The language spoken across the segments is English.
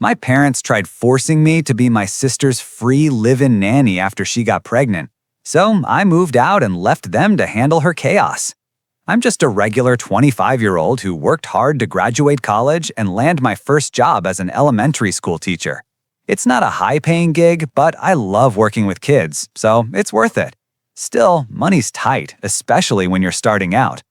My parents tried forcing me to be my sister's free live-in nanny after she got pregnant, so I moved out and left them to handle her chaos. I'm just a regular 25-year-old who worked hard to graduate college and land my first job as an elementary school teacher. It's not a high-paying gig, but I love working with kids, so it's worth it. Still, money's tight, especially when you're starting out.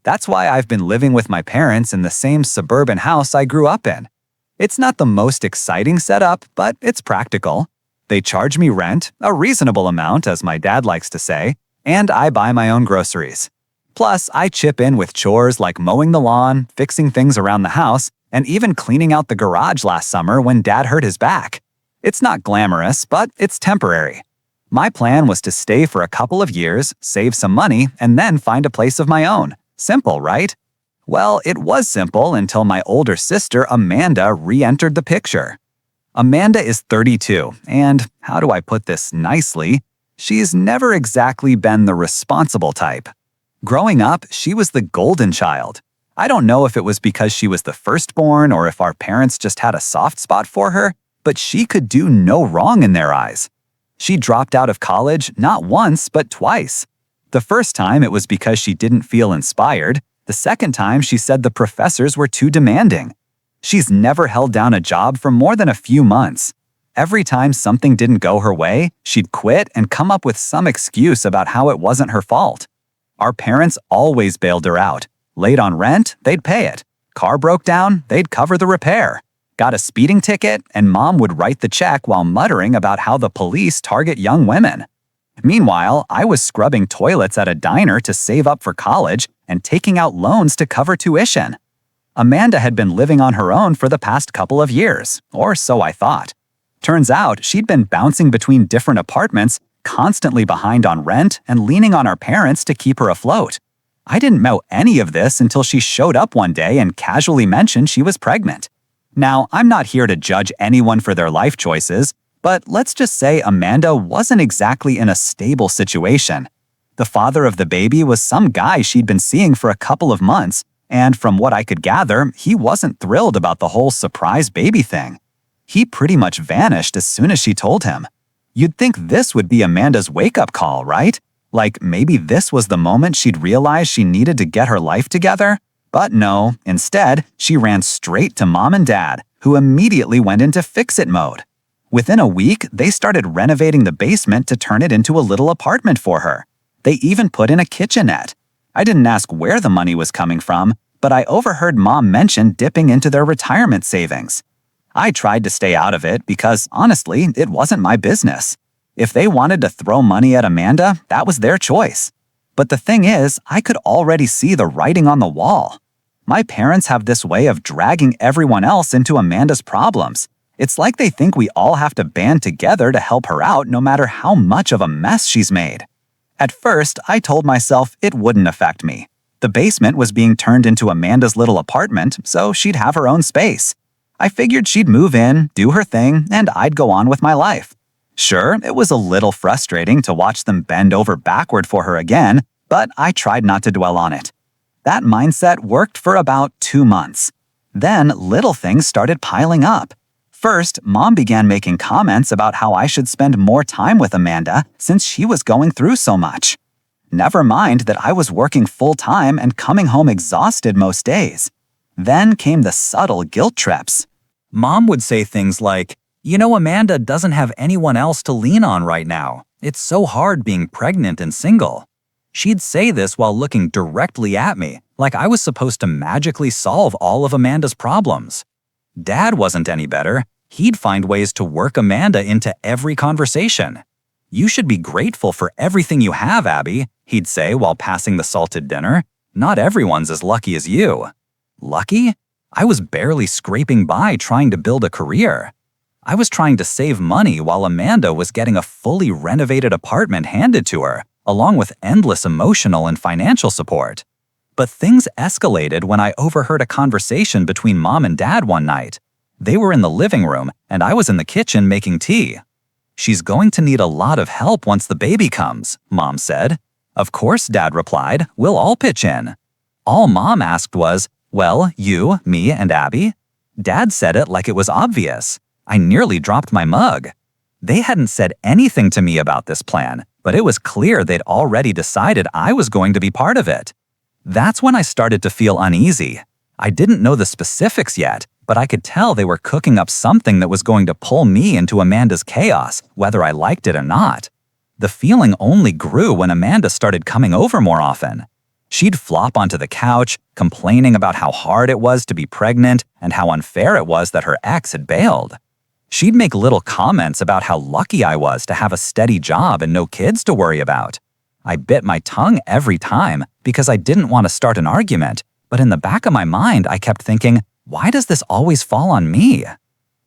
That's why I've been living with my parents in the same suburban house I grew up in. It's not the most exciting setup, but it's practical. They charge me rent, a reasonable amount, as my dad likes to say, and I buy my own groceries. Plus, I chip in with chores like mowing the lawn, fixing things around the house, and even cleaning out the garage last summer when Dad hurt his back. It's not glamorous, but it's temporary. My plan was to stay for a couple of years, save some money, and then find a place of my own. Simple, right? Well, it was simple until my older sister, Amanda, re-entered the picture. Amanda is 32, and how do I put this nicely? She's never exactly been the responsible type. Growing up, she was the golden child. I don't know if it was because she was the firstborn or if our parents just had a soft spot for her, but she could do no wrong in their eyes. She dropped out of college not once, but twice. The first time it was because she didn't feel inspired. The second time she said the professors were too demanding. She's never held down a job for more than a few months. Every time something didn't go her way, she'd quit and come up with some excuse about how it wasn't her fault. Our parents always bailed her out. Late on rent, they'd pay it. Car broke down, they'd cover the repair. Got a speeding ticket, and Mom would write the check while muttering about how the police target young women. Meanwhile, I was scrubbing toilets at a diner to save up for college and taking out loans to cover tuition. Amanda had been living on her own for the past couple of years, or so I thought. Turns out she'd been bouncing between different apartments, constantly behind on rent and leaning on our parents to keep her afloat. I didn't know any of this until she showed up one day and casually mentioned she was pregnant. Now, I'm not here to judge anyone for their life choices, but let's just say Amanda wasn't exactly in a stable situation. The father of the baby was some guy she'd been seeing for a couple of months, and from what I could gather, he wasn't thrilled about the whole surprise baby thing. He pretty much vanished as soon as she told him. You'd think this would be Amanda's wake-up call, right? Like maybe this was the moment she'd realize she needed to get her life together? But no, instead, she ran straight to Mom and Dad, who immediately went into fix-it mode. Within a week, they started renovating the basement to turn it into a little apartment for her. They even put in a kitchenette. I didn't ask where the money was coming from, but I overheard Mom mention dipping into their retirement savings. I tried to stay out of it because, honestly, it wasn't my business. If they wanted to throw money at Amanda, that was their choice. But the thing is, I could already see the writing on the wall. My parents have this way of dragging everyone else into Amanda's problems. It's like they think we all have to band together to help her out no matter how much of a mess she's made. At first, I told myself it wouldn't affect me. The basement was being turned into Amanda's little apartment, so she'd have her own space. I figured she'd move in, do her thing, and I'd go on with my life. Sure, it was a little frustrating to watch them bend over backward for her again, but I tried not to dwell on it. That mindset worked for about 2 months. Then little things started piling up. First, Mom began making comments about how I should spend more time with Amanda since she was going through so much. Never mind that I was working full-time and coming home exhausted most days. Then came the subtle guilt trips. Mom would say things like, "You know, Amanda doesn't have anyone else to lean on right now. It's so hard being pregnant and single." She'd say this while looking directly at me, like I was supposed to magically solve all of Amanda's problems. Dad wasn't any better. He'd find ways to work Amanda into every conversation. "You should be grateful for everything you have, Abby," he'd say while passing the salted dinner. "Not everyone's as lucky as you." Lucky? I was barely scraping by trying to build a career. I was trying to save money while Amanda was getting a fully renovated apartment handed to her, along with endless emotional and financial support. But things escalated when I overheard a conversation between Mom and Dad one night. They were in the living room, and I was in the kitchen making tea. "She's going to need a lot of help once the baby comes," Mom said. "Of course," Dad replied, "we'll all pitch in." All Mom asked was, "Well, you, me, and Abby?" Dad said it like it was obvious. I nearly dropped my mug. They hadn't said anything to me about this plan, but it was clear they'd already decided I was going to be part of it. That's when I started to feel uneasy. I didn't know the specifics yet, but I could tell they were cooking up something that was going to pull me into Amanda's chaos, whether I liked it or not. The feeling only grew when Amanda started coming over more often. She'd flop onto the couch, complaining about how hard it was to be pregnant and how unfair it was that her ex had bailed. She'd make little comments about how lucky I was to have a steady job and no kids to worry about. I bit my tongue every time because I didn't want to start an argument, but in the back of my mind I kept thinking, why does this always fall on me?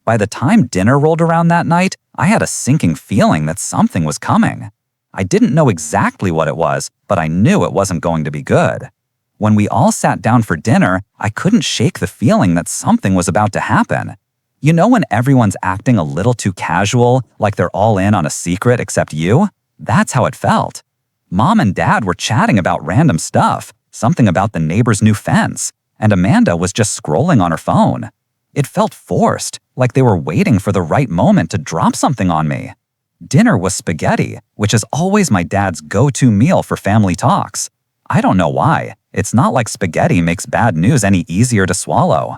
By the time dinner rolled around that night, I had a sinking feeling that something was coming. I didn't know exactly what it was, but I knew it wasn't going to be good. When we all sat down for dinner, I couldn't shake the feeling that something was about to happen. You know when everyone's acting a little too casual, like they're all in on a secret except you? That's how it felt. Mom and Dad were chatting about random stuff, something about the neighbor's new fence, and Amanda was just scrolling on her phone. It felt forced, like they were waiting for the right moment to drop something on me. Dinner was spaghetti, which is always my dad's go-to meal for family talks. I don't know why. It's not like spaghetti makes bad news any easier to swallow.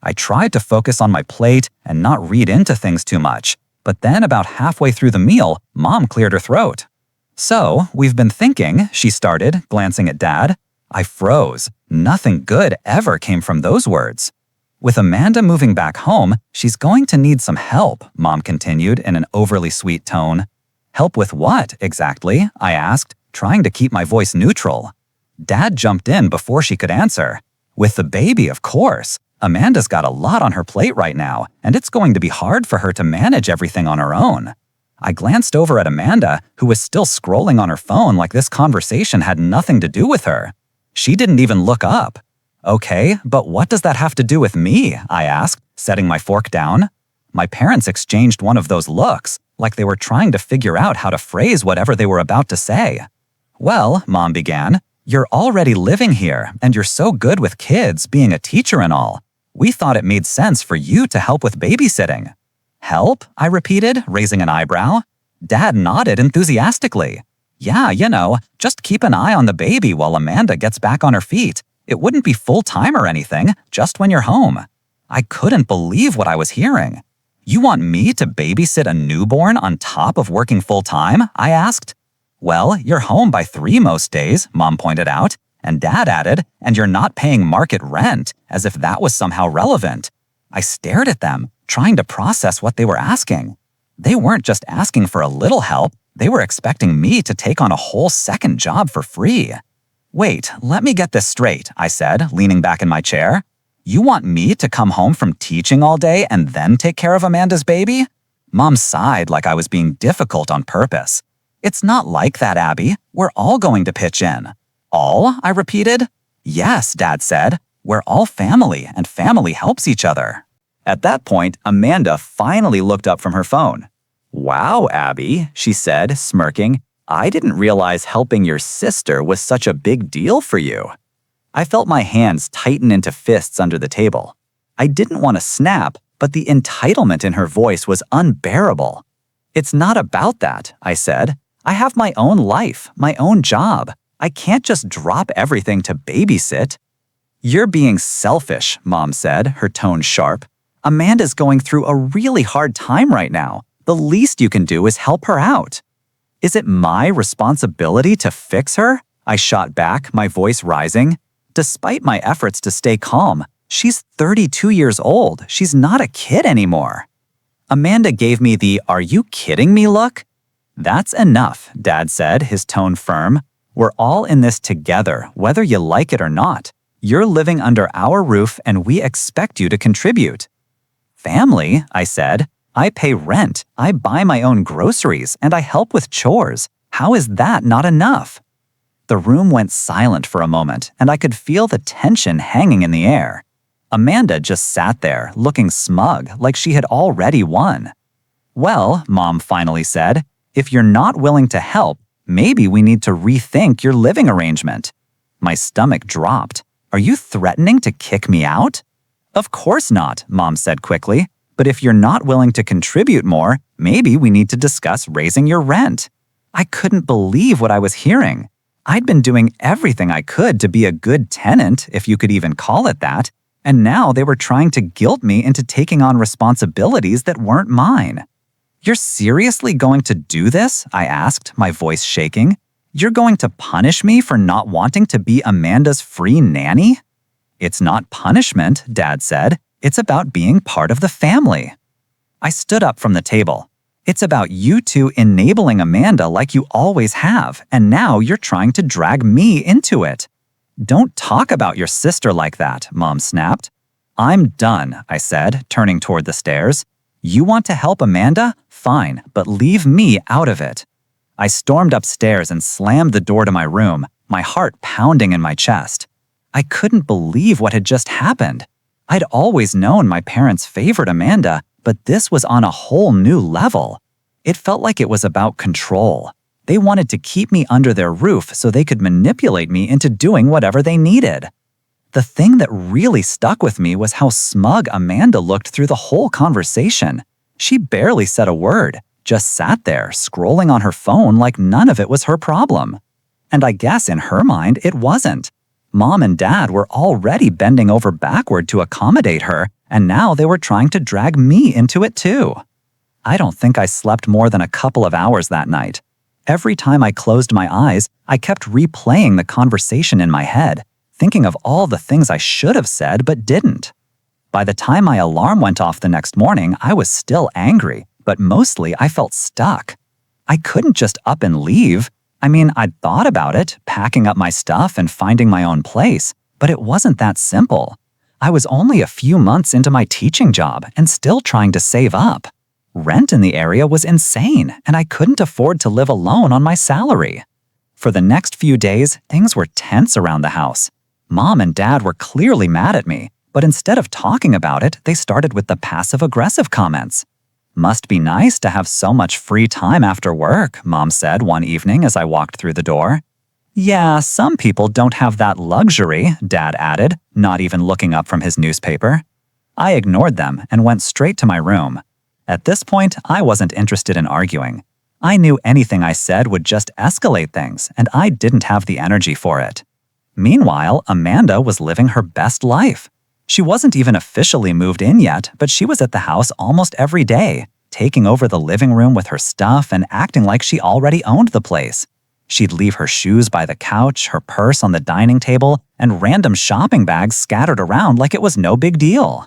I tried to focus on my plate and not read into things too much, but then about halfway through the meal, Mom cleared her throat. "So, we've been thinking," she started, glancing at Dad. I froze. Nothing good ever came from those words. "With Amanda moving back home, she's going to need some help," Mom continued in an overly sweet tone. "Help with what, exactly?" I asked, trying to keep my voice neutral. Dad jumped in before she could answer. "With the baby, of course. Amanda's got a lot on her plate right now, and it's going to be hard for her to manage everything on her own." I glanced over at Amanda, who was still scrolling on her phone like this conversation had nothing to do with her. She didn't even look up. "Okay, but what does that have to do with me?" I asked, setting my fork down. My parents exchanged one of those looks, like they were trying to figure out how to phrase whatever they were about to say. "Well," Mom began, "you're already living here, and you're so good with kids, being a teacher and all. We thought it made sense for you to help with babysitting." "Help?" I repeated, raising an eyebrow. Dad nodded enthusiastically. "Yeah, just keep an eye on the baby while Amanda gets back on her feet. It wouldn't be full-time or anything, just when you're home." I couldn't believe what I was hearing. "You want me to babysit a newborn on top of working full-time?" I asked. "Well, you're home by 3 most days," Mom pointed out, and Dad added, "and you're not paying market rent," as if that was somehow relevant. I stared at them, trying to process what they were asking. They weren't just asking for a little help, they were expecting me to take on a whole second job for free. "Wait, let me get this straight," I said, leaning back in my chair. "You want me to come home from teaching all day and then take care of Amanda's baby?" Mom sighed like I was being difficult on purpose. "It's not like that, Abby. We're all going to pitch in." "All?" I repeated. "Yes," Dad said. "We're all family, and family helps each other." At that point, Amanda finally looked up from her phone. "Wow, Abby," she said, smirking. "I didn't realize helping your sister was such a big deal for you." I felt my hands tighten into fists under the table. I didn't want to snap, but the entitlement in her voice was unbearable. "It's not about that," I said. "I have my own life, my own job. I can't just drop everything to babysit." "You're being selfish," Mom said, her tone sharp. "Amanda's going through a really hard time right now. The least you can do is help her out." "Is it my responsibility to fix her?" I shot back, my voice rising. Despite my efforts to stay calm, she's 32 years old. She's not a kid anymore. Amanda gave me the "are you kidding me" look. "That's enough," Dad said, his tone firm. "We're all in this together, whether you like it or not. You're living under our roof and we expect you to contribute." "Family," I said. "I pay rent, I buy my own groceries, and I help with chores. How is that not enough?" The room went silent for a moment, and I could feel the tension hanging in the air. Amanda just sat there, looking smug, like she had already won. "Well," Mom finally said, "if you're not willing to help, maybe we need to rethink your living arrangement." My stomach dropped. "Are you threatening to kick me out?" Of course not, Mom said quickly. But if you're not willing to contribute more, maybe we need to discuss raising your rent. I couldn't believe what I was hearing. I'd been doing everything I could to be a good tenant, if you could even call it that, and now they were trying to guilt me into taking on responsibilities that weren't mine. You're seriously going to do this? I asked, my voice shaking. You're going to punish me for not wanting to be Amanda's free nanny? It's not punishment, Dad said. It's about being part of the family. I stood up from the table. It's about you two enabling Amanda like you always have, and now you're trying to drag me into it. Don't talk about your sister like that, Mom snapped. I'm done, I said, turning toward the stairs. You want to help Amanda? Fine, but leave me out of it. I stormed upstairs and slammed the door to my room, my heart pounding in my chest. I couldn't believe what had just happened. I'd always known my parents favored Amanda, but this was on a whole new level. It felt like it was about control. They wanted to keep me under their roof so they could manipulate me into doing whatever they needed. The thing that really stuck with me was how smug Amanda looked through the whole conversation. She barely said a word, just sat there scrolling on her phone like none of it was her problem. And I guess in her mind it wasn't. Mom and Dad were already bending over backward to accommodate her, and now they were trying to drag me into it too. I don't think I slept more than a couple of hours that night. Every time I closed my eyes, I kept replaying the conversation in my head, thinking of all the things I should have said but didn't. By the time my alarm went off the next morning, I was still angry, but mostly I felt stuck. I couldn't just up and leave. I mean, I'd thought about it, packing up my stuff and finding my own place, but it wasn't that simple. I was only a few months into my teaching job and still trying to save up. Rent in the area was insane, and I couldn't afford to live alone on my salary. For the next few days, things were tense around the house. Mom and Dad were clearly mad at me, but instead of talking about it, they started with the passive-aggressive comments. Must be nice to have so much free time after work, Mom said one evening as I walked through the door. Yeah, some people don't have that luxury, Dad added, not even looking up from his newspaper. I ignored them and went straight to my room. At this point, I wasn't interested in arguing. I knew anything I said would just escalate things, and I didn't have the energy for it. Meanwhile, Amanda was living her best life. She wasn't even officially moved in yet, but she was at the house almost every day, taking over the living room with her stuff and acting like she already owned the place. She'd leave her shoes by the couch, her purse on the dining table, and random shopping bags scattered around like it was no big deal.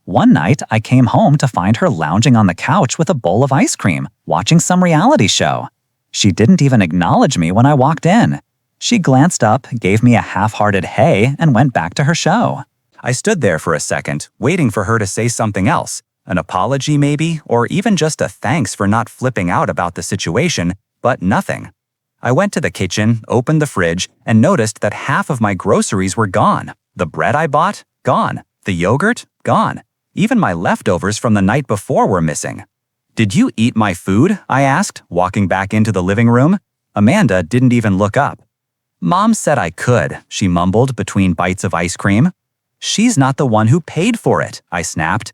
One night, I came home to find her lounging on the couch with a bowl of ice cream, watching some reality show. She didn't even acknowledge me when I walked in. She glanced up, gave me a half-hearted hey, and went back to her show. I stood there for a second, waiting for her to say something else, an apology maybe, or even just a thanks for not flipping out about the situation, but nothing. I went to the kitchen, opened the fridge, and noticed that half of my groceries were gone. The bread I bought? Gone. The yogurt? Gone. Even my leftovers from the night before were missing. Did you eat my food? I asked, walking back into the living room. Amanda didn't even look up. Mom said I could, she mumbled between bites of ice cream. She's not the one who paid for it, I snapped.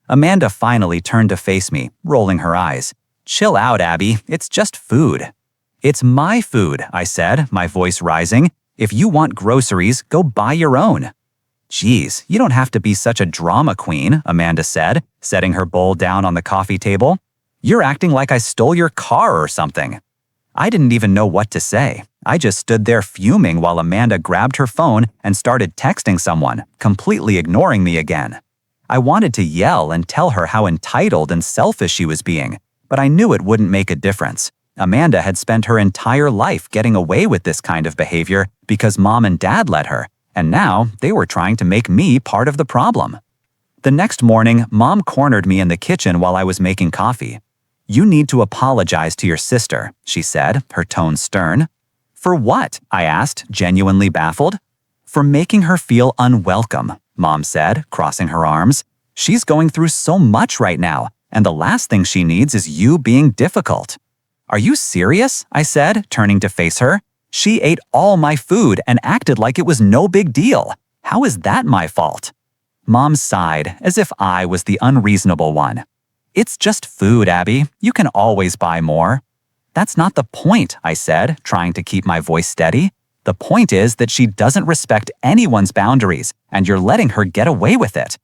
Amanda finally turned to face me, rolling her eyes. Chill out, Abby, it's just food. It's my food, I said, my voice rising. If you want groceries, go buy your own. Geez, you don't have to be such a drama queen, Amanda said, setting her bowl down on the coffee table. You're acting like I stole your car or something. I didn't even know what to say. I just stood there fuming while Amanda grabbed her phone and started texting someone, completely ignoring me again. I wanted to yell and tell her how entitled and selfish she was being, but I knew it wouldn't make a difference. Amanda had spent her entire life getting away with this kind of behavior because Mom and Dad let her, and now they were trying to make me part of the problem. The next morning, Mom cornered me in the kitchen while I was making coffee. You need to apologize to your sister, she said, her tone stern. For what? I asked, genuinely baffled. For making her feel unwelcome, Mom said, crossing her arms. She's going through so much right now, and the last thing she needs is you being difficult. Are you serious? I said, turning to face her. She ate all my food and acted like it was no big deal. How is that my fault? Mom sighed, as if I was the unreasonable one. "It's just food, Abby. You can always buy more." "That's not the point," I said, trying to keep my voice steady. "The point is that she doesn't respect anyone's boundaries, and you're letting her get away with it."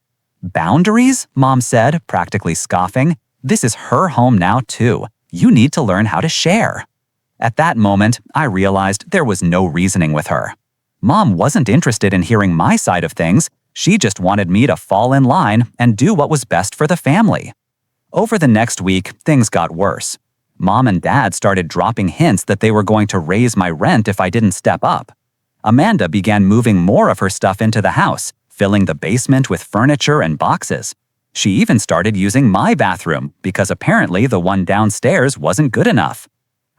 "Boundaries?" Mom said, practically scoffing. "This is her home now, too. You need to learn how to share." At that moment, I realized there was no reasoning with her. Mom wasn't interested in hearing my side of things. She just wanted me to fall in line and do what was best for the family. Over the next week, things got worse. Mom and Dad started dropping hints that they were going to raise my rent if I didn't step up. Amanda began moving more of her stuff into the house, filling the basement with furniture and boxes. She even started using my bathroom because apparently the one downstairs wasn't good enough.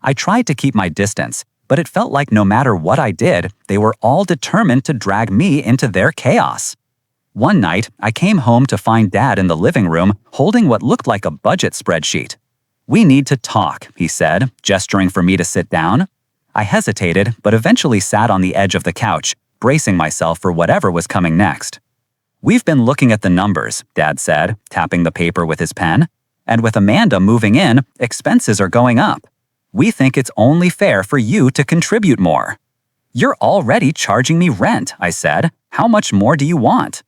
I tried to keep my distance, but it felt like no matter what I did, they were all determined to drag me into their chaos. One night, I came home to find Dad in the living room holding what looked like a budget spreadsheet. "We need to talk," he said, gesturing for me to sit down. I hesitated, but eventually sat on the edge of the couch, bracing myself for whatever was coming next. "We've been looking at the numbers," Dad said, tapping the paper with his pen. "And with Amanda moving in, expenses are going up. We think it's only fair for you to contribute more." "You're already charging me rent," I said. "How much more do you want?"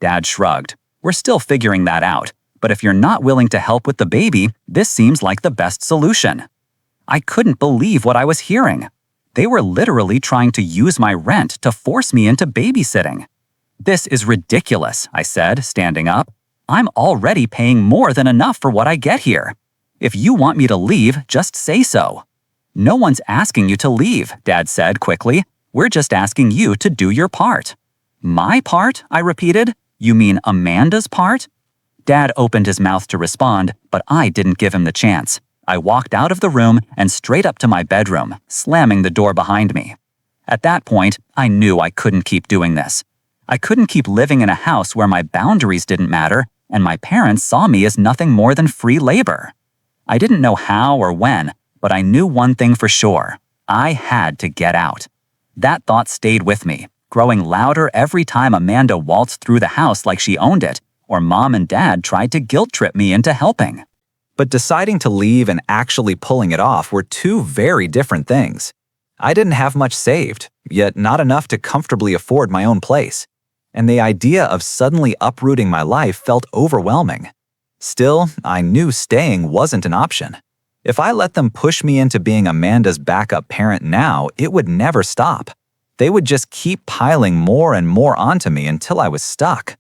Dad shrugged. "We're still figuring that out, but if you're not willing to help with the baby, this seems like the best solution." I couldn't believe what I was hearing. They were literally trying to use my rent to force me into babysitting. "This is ridiculous," I said, standing up. "I'm already paying more than enough for what I get here. If you want me to leave, just say so." "No one's asking you to leave," Dad said quickly. "We're just asking you to do your part." "My part?" I repeated. "You mean Amanda's part?" Dad opened his mouth to respond, but I didn't give him the chance. I walked out of the room and straight up to my bedroom, slamming the door behind me. At that point, I knew I couldn't keep doing this. I couldn't keep living in a house where my boundaries didn't matter and my parents saw me as nothing more than free labor. I didn't know how or when, but I knew one thing for sure. I had to get out. That thought stayed with me, growing louder every time Amanda waltzed through the house like she owned it, or Mom and Dad tried to guilt-trip me into helping. But deciding to leave and actually pulling it off were two very different things. I didn't have much saved, yet not enough to comfortably afford my own place. And the idea of suddenly uprooting my life felt overwhelming. Still, I knew staying wasn't an option. If I let them push me into being Amanda's backup parent now, it would never stop. They would just keep piling more and more onto me until I was stuck.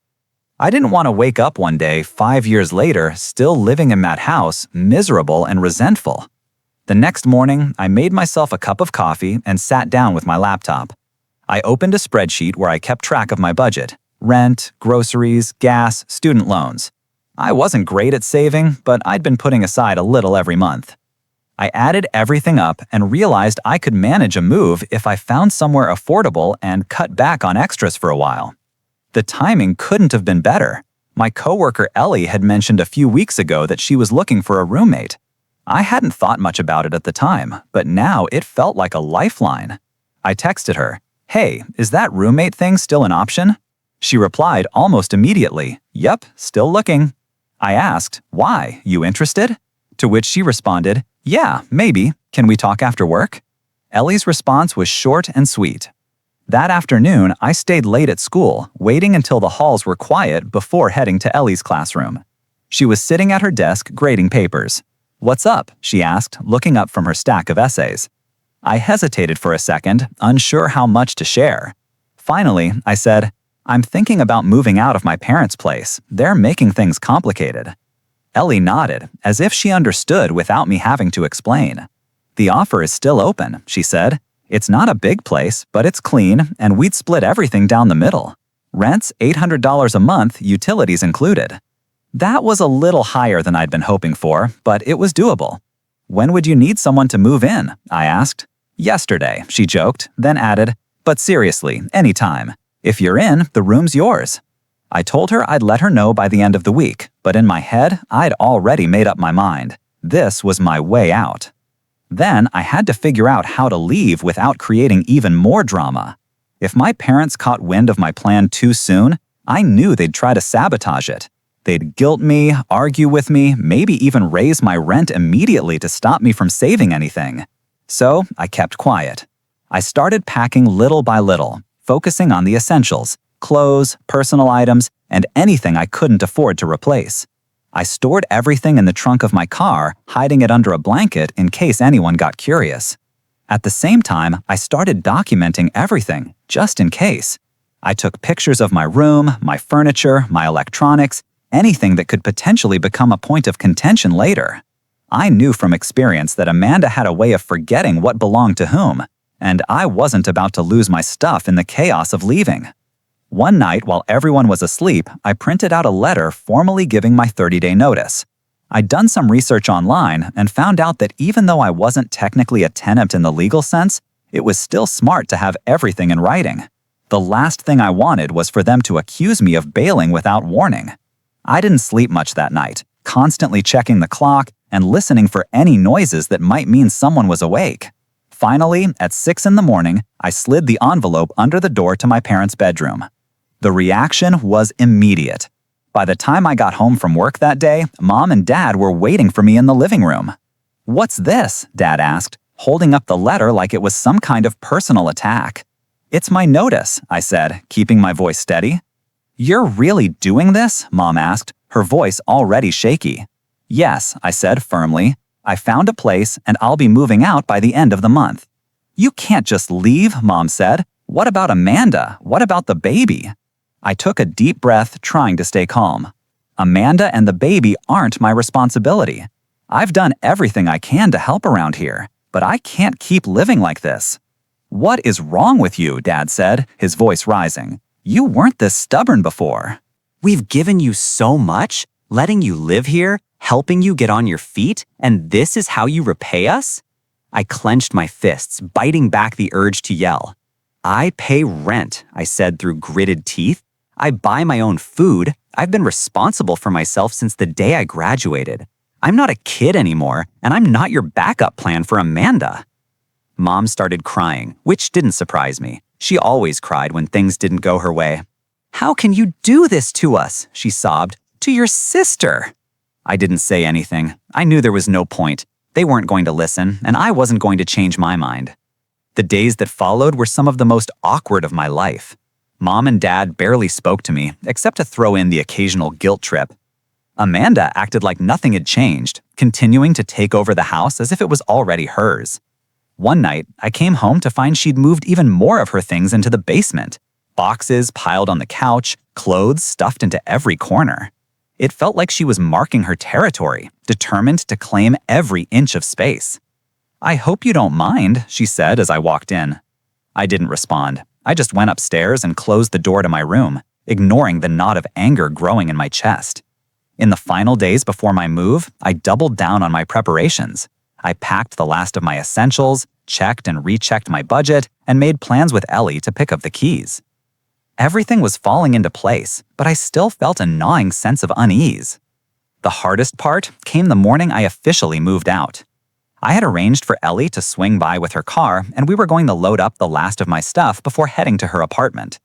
I didn't want to wake up one day, 5 years later, still living in that house, miserable and resentful. The next morning, I made myself a cup of coffee and sat down with my laptop. I opened a spreadsheet where I kept track of my budget: rent, groceries, gas, student loans. I wasn't great at saving, but I'd been putting aside a little every month. I added everything up and realized I could manage a move if I found somewhere affordable and cut back on extras for a while. The timing couldn't have been better. My coworker Ellie had mentioned a few weeks ago that she was looking for a roommate. I hadn't thought much about it at the time, but now it felt like a lifeline. I texted her, "Hey, is that roommate thing still an option?" She replied almost immediately, "Yep, still looking." I asked, "Why, you interested?" To which she responded, "Yeah, maybe. Can we talk after work?" Ellie's response was short and sweet. That afternoon, I stayed late at school, waiting until the halls were quiet before heading to Ellie's classroom. She was sitting at her desk grading papers. "What's up?" she asked, looking up from her stack of essays. I hesitated for a second, unsure how much to share. Finally, I said, "I'm thinking about moving out of my parents' place. They're making things complicated." Ellie nodded, as if she understood without me having to explain. "The offer is still open," she said. "It's not a big place, but it's clean, and we'd split everything down the middle. Rent's $800 a month, utilities included." That was a little higher than I'd been hoping for, but it was doable. "When would you need someone to move in?" I asked. "Yesterday," she joked, then added, "But seriously, anytime. If you're in, the room's yours." I told her I'd let her know by the end of the week, but in my head, I'd already made up my mind. This was my way out. Then I had to figure out how to leave without creating even more drama. If my parents caught wind of my plan too soon, I knew they'd try to sabotage it. They'd guilt me, argue with me, maybe even raise my rent immediately to stop me from saving anything. So I kept quiet. I started packing little by little, focusing on the essentials: clothes, personal items, and anything I couldn't afford to replace. I stored everything in the trunk of my car, hiding it under a blanket in case anyone got curious. At the same time, I started documenting everything, just in case. I took pictures of my room, my furniture, my electronics, anything that could potentially become a point of contention later. I knew from experience that Amanda had a way of forgetting what belonged to whom, and I wasn't about to lose my stuff in the chaos of leaving. One night, while everyone was asleep, I printed out a letter formally giving my 30-day notice. I'd done some research online and found out that even though I wasn't technically a tenant in the legal sense, it was still smart to have everything in writing. The last thing I wanted was for them to accuse me of bailing without warning. I didn't sleep much that night, constantly checking the clock and listening for any noises that might mean someone was awake. Finally, at 6 in the morning, I slid the envelope under the door to my parents' bedroom. The reaction was immediate. By the time I got home from work that day, Mom and Dad were waiting for me in the living room. "What's this?" Dad asked, holding up the letter like it was some kind of personal attack. "It's my notice," I said, keeping my voice steady. "You're really doing this?" Mom asked, her voice already shaky. "Yes," I said firmly. "I found a place and I'll be moving out by the end of the month." "You can't just leave," Mom said. "What about Amanda? What about the baby?" I took a deep breath, trying to stay calm. Amanda and the baby aren't my responsibility. I've done everything I can to help around here, but I can't keep living like this. "What is wrong with you?" Dad said, his voice rising. "You weren't this stubborn before." We've given you so much, letting you live here, helping you get on your feet, and this is how you repay us?" I clenched my fists, biting back the urge to yell. "I pay rent," I said through gritted teeth. "I buy my own food. I've been responsible for myself since the day I graduated. I'm not a kid anymore, and I'm not your backup plan for Amanda." Mom started crying, which didn't surprise me. She always cried when things didn't go her way. "How can you do this to us?" she sobbed. "To your sister." I didn't say anything. I knew there was no point. They weren't going to listen, and I wasn't going to change my mind. The days that followed were some of the most awkward of my life. Mom and Dad barely spoke to me, except to throw in the occasional guilt trip. Amanda acted like nothing had changed, continuing to take over the house as if it was already hers. One night, I came home to find she'd moved even more of her things into the basement. Boxes piled on the couch, clothes stuffed into every corner. It felt like she was marking her territory, determined to claim every inch of space. "I hope you don't mind," she said as I walked in. I didn't respond. I just went upstairs and closed the door to my room, ignoring the knot of anger growing in my chest. In the final days before my move, I doubled down on my preparations. I packed the last of my essentials, checked and rechecked my budget, and made plans with Ellie to pick up the keys. Everything was falling into place, but I still felt a gnawing sense of unease. The hardest part came the morning I officially moved out. I had arranged for Ellie to swing by with her car, and we were going to load up the last of my stuff before heading to her apartment.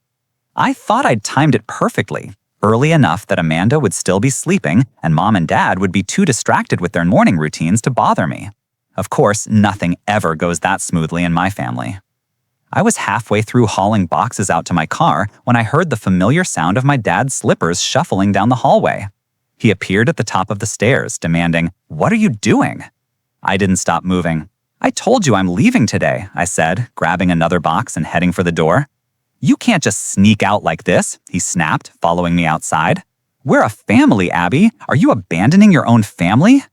I thought I'd timed it perfectly, early enough that Amanda would still be sleeping and Mom and Dad would be too distracted with their morning routines to bother me. Of course, nothing ever goes that smoothly in my family. I was halfway through hauling boxes out to my car when I heard the familiar sound of my dad's slippers shuffling down the hallway. He appeared at the top of the stairs, demanding, "What are you doing?" I didn't stop moving. "I told you I'm leaving today," I said, grabbing another box and heading for the door. "You can't just sneak out like this," he snapped, following me outside. "We're a family, Abby. Are you abandoning your own family?"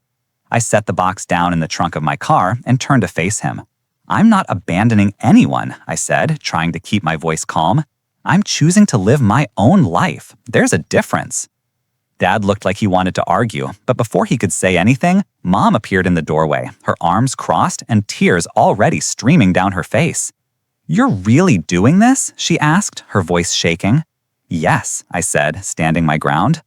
I set the box down in the trunk of my car and turned to face him. "I'm not abandoning anyone," I said, trying to keep my voice calm. "I'm choosing to live my own life. There's a difference." Dad looked like he wanted to argue, but before he could say anything, Mom appeared in the doorway, her arms crossed and tears already streaming down her face. "You're really doing this?" she asked, her voice shaking. "Yes," I said, standing my ground.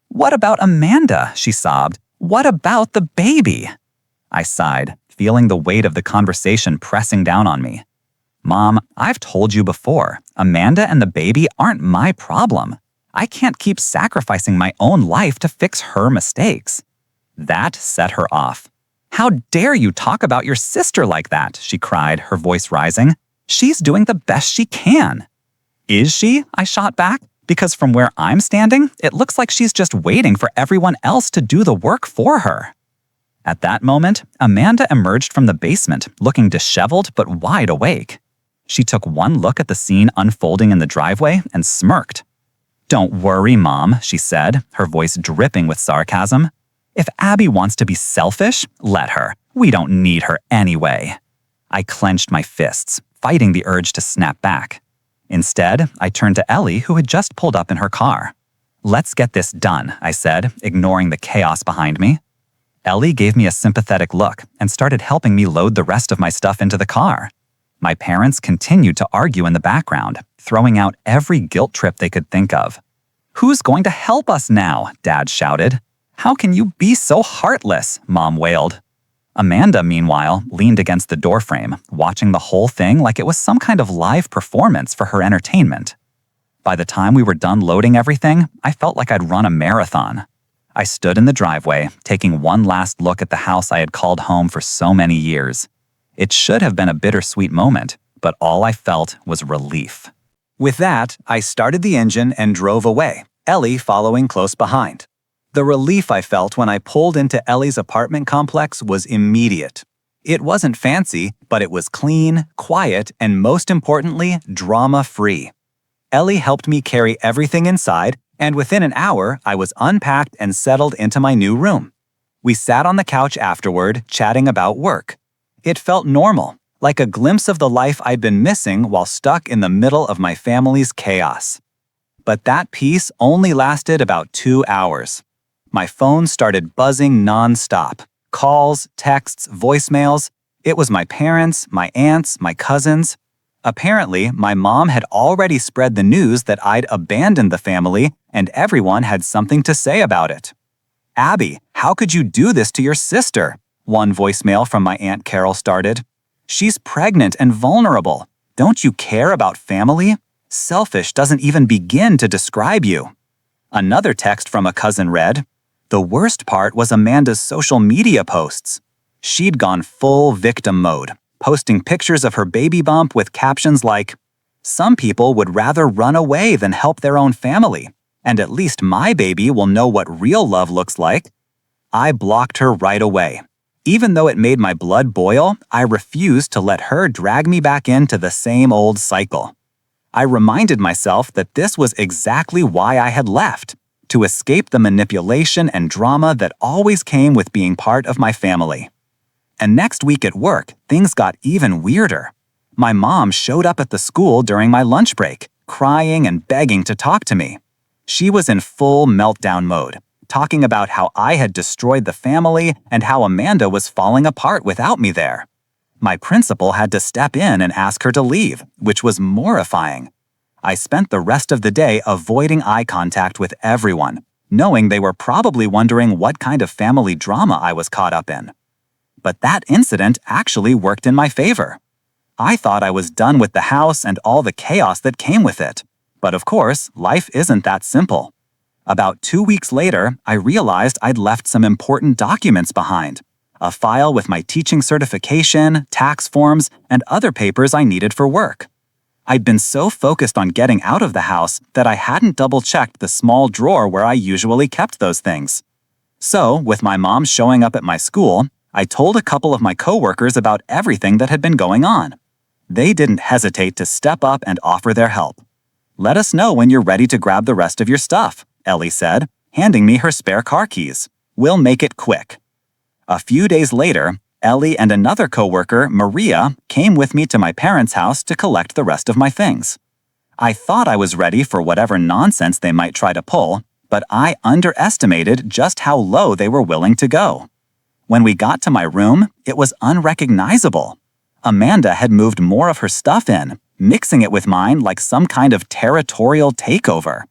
"What about Amanda?" she sobbed. "What about the baby?" I sighed, feeling the weight of the conversation pressing down on me. "Mom, I've told you before, Amanda and the baby aren't my problem. I can't keep sacrificing my own life to fix her mistakes. That set her off. How dare you talk about your sister like that, she cried, her voice rising. She's doing the best she can. Is she? I shot back, because from where I'm standing, it looks like she's just waiting for everyone else to do the work for her. At that moment, Amanda emerged from the basement, looking disheveled but wide awake. She took one look at the scene unfolding in the driveway and smirked. "Don't worry, Mom," she said, her voice dripping with sarcasm. "If Abby wants to be selfish, let her. We don't need her anyway." I clenched my fists, fighting the urge to snap back. Instead, I turned to Ellie, who had just pulled up in her car. "Let's get this done," I said, ignoring the chaos behind me. Ellie gave me a sympathetic look and started helping me load the rest of my stuff into the car. My parents continued to argue in the background, throwing out every guilt trip they could think of. "Who's going to help us now?" Dad shouted. "How can you be so heartless?" Mom wailed. Amanda, meanwhile, leaned against the doorframe, watching the whole thing like it was some kind of live performance for her entertainment. By the time we were done loading everything, I felt like I'd run a marathon. I stood in the driveway, taking one last look at the house I had called home for so many years. It should have been a bittersweet moment, but all I felt was relief. With that, I started the engine and drove away, Ellie following close behind. The relief I felt when I pulled into Ellie's apartment complex was immediate. It wasn't fancy, but it was clean, quiet, and most importantly, drama-free. Ellie helped me carry everything inside, and within an hour, I was unpacked and settled into my new room. We sat on the couch afterward, chatting about work. It felt normal, like a glimpse of the life I'd been missing while stuck in the middle of my family's chaos. But that peace only lasted about 2 hours. My phone started buzzing nonstop. Calls, texts, voicemails. It was my parents, my aunts, my cousins. Apparently, my mom had already spread the news that I'd abandoned the family, and everyone had something to say about it. "Abby, how could you do this to your sister?" one voicemail from my Aunt Carol started. "She's pregnant and vulnerable. Don't you care about family? Selfish doesn't even begin to describe you." Another text from a cousin read, "The worst part was Amanda's social media posts. She'd gone full victim mode, posting pictures of her baby bump with captions like, 'Some people would rather run away than help their own family, and at least my baby will know what real love looks like.' I blocked her right away. Even though it made my blood boil, I refused to let her drag me back into the same old cycle. I reminded myself that this was exactly why I had left, to escape the manipulation and drama that always came with being part of my family. And next week at work, things got even weirder. My mom showed up at the school during my lunch break, crying and begging to talk to me. She was in full meltdown mode, talking about how I had destroyed the family and how Amanda was falling apart without me there. My principal had to step in and ask her to leave, which was mortifying. I spent the rest of the day avoiding eye contact with everyone, knowing they were probably wondering what kind of family drama I was caught up in. But that incident actually worked in my favor. I thought I was done with the house and all the chaos that came with it. But of course, life isn't that simple. About 2 weeks later, I realized I'd left some important documents behind. A file with my teaching certification, tax forms, and other papers I needed for work. I'd been so focused on getting out of the house that I hadn't double-checked the small drawer where I usually kept those things. So, with my mom showing up at my school, I told a couple of my coworkers about everything that had been going on. They didn't hesitate to step up and offer their help. "Let us know when you're ready to grab the rest of your stuff," Ellie said, handing me her spare car keys. "We'll make it quick." A few days later, Ellie and another coworker, Maria, came with me to my parents' house to collect the rest of my things. I thought I was ready for whatever nonsense they might try to pull, but I underestimated just how low they were willing to go. When we got to my room, it was unrecognizable. Amanda had moved more of her stuff in, mixing it with mine like some kind of territorial takeover.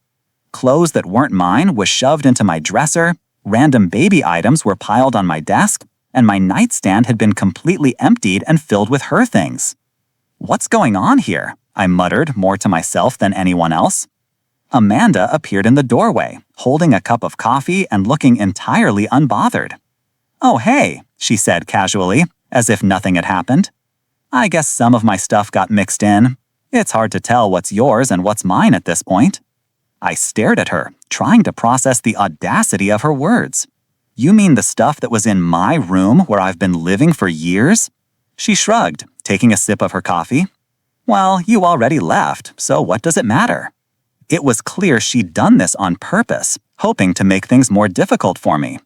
Clothes that weren't mine were shoved into my dresser, random baby items were piled on my desk, and my nightstand had been completely emptied and filled with her things. "What's going on here?" I muttered more to myself than anyone else. Amanda appeared in the doorway, holding a cup of coffee and looking entirely unbothered. "Oh, hey," she said casually, as if nothing had happened. "I guess some of my stuff got mixed in. It's hard to tell what's yours and what's mine at this point." I stared at her, trying to process the audacity of her words. "You mean the stuff that was in my room where I've been living for years?" She shrugged, taking a sip of her coffee. "Well, you already left, so what does it matter?" It was clear she'd done this on purpose, hoping to make things more difficult for me.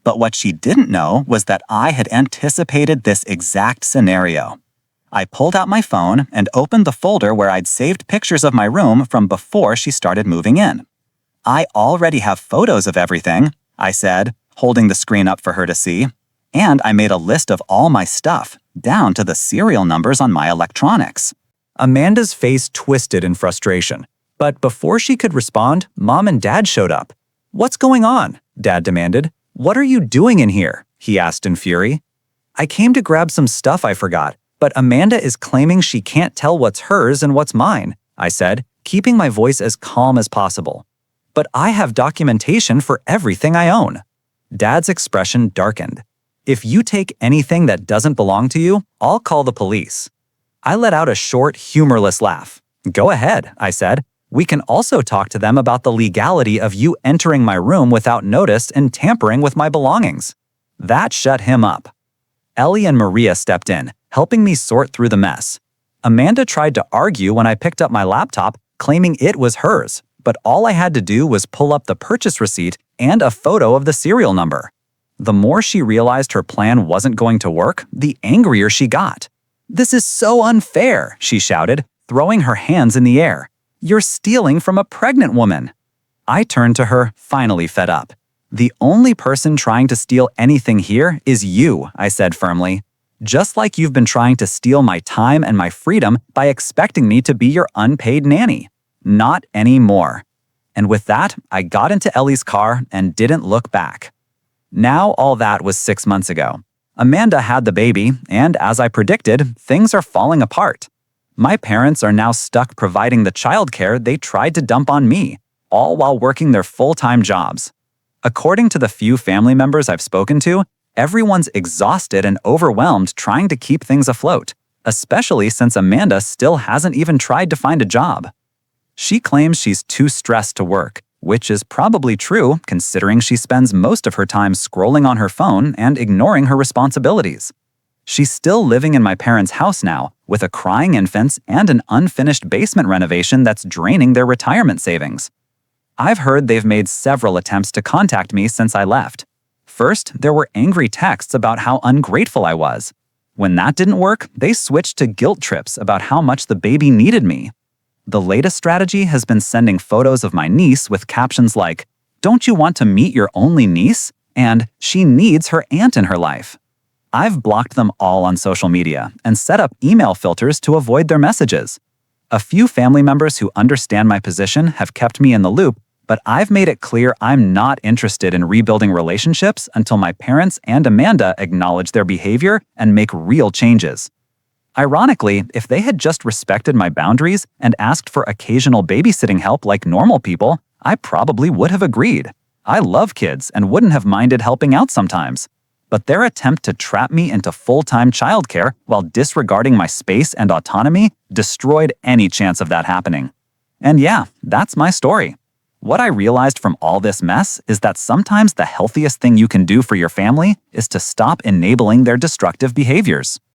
But what she didn't know was that I had anticipated this exact scenario. I pulled out my phone and opened the folder where I'd saved pictures of my room from before she started moving in. "I already have photos of everything," I said, holding the screen up for her to see. "And I made a list of all my stuff, down to the serial numbers on my electronics." Amanda's face twisted in frustration. But before she could respond, Mom and Dad showed up. "What's going on?" Dad demanded. "What are you doing in here?" he asked in fury. "I came to grab some stuff I forgot, but Amanda is claiming she can't tell what's hers and what's mine," I said, keeping my voice as calm as possible. "But I have documentation for everything I own." Dad's expression darkened. "If you take anything that doesn't belong to you, I'll call the police." I let out a short, humorless laugh. "Go ahead," I said. "We can also talk to them about the legality of you entering my room without notice and tampering with my belongings." That shut him up. Ellie and Maria stepped in, helping me sort through the mess. Amanda tried to argue when I picked up my laptop, claiming it was hers, but all I had to do was pull up the purchase receipt and a photo of the serial number. The more she realized her plan wasn't going to work, the angrier she got. "This is so unfair," she shouted, throwing her hands in the air. "You're stealing from a pregnant woman." I turned to her, finally fed up. "The only person trying to steal anything here is you," I said firmly. "Just like you've been trying to steal my time and my freedom by expecting me to be your unpaid nanny. Not anymore." And with that, I got into Ellie's car and didn't look back. Now all that was 6 months ago. Amanda had the baby, and as I predicted, things are falling apart. My parents are now stuck providing the childcare they tried to dump on me, all while working their full-time jobs. According to the few family members I've spoken to, everyone's exhausted and overwhelmed trying to keep things afloat, especially since Amanda still hasn't even tried to find a job. She claims she's too stressed to work, which is probably true considering she spends most of her time scrolling on her phone and ignoring her responsibilities. She's still living in my parents' house now, with a crying infant and an unfinished basement renovation that's draining their retirement savings. I've heard they've made several attempts to contact me since I left. First, there were angry texts about how ungrateful I was. When that didn't work, they switched to guilt trips about how much the baby needed me. The latest strategy has been sending photos of my niece with captions like, "Don't you want to meet your only niece?" and "She needs her aunt in her life." I've blocked them all on social media and set up email filters to avoid their messages. A few family members who understand my position have kept me in the loop, but I've made it clear I'm not interested in rebuilding relationships until my parents and Amanda acknowledge their behavior and make real changes. Ironically, if they had just respected my boundaries and asked for occasional babysitting help like normal people, I probably would have agreed. I love kids and wouldn't have minded helping out sometimes. But their attempt to trap me into full-time childcare while disregarding my space and autonomy destroyed any chance of that happening. And yeah, that's my story. What I realized from all this mess is that sometimes the healthiest thing you can do for your family is to stop enabling their destructive behaviors.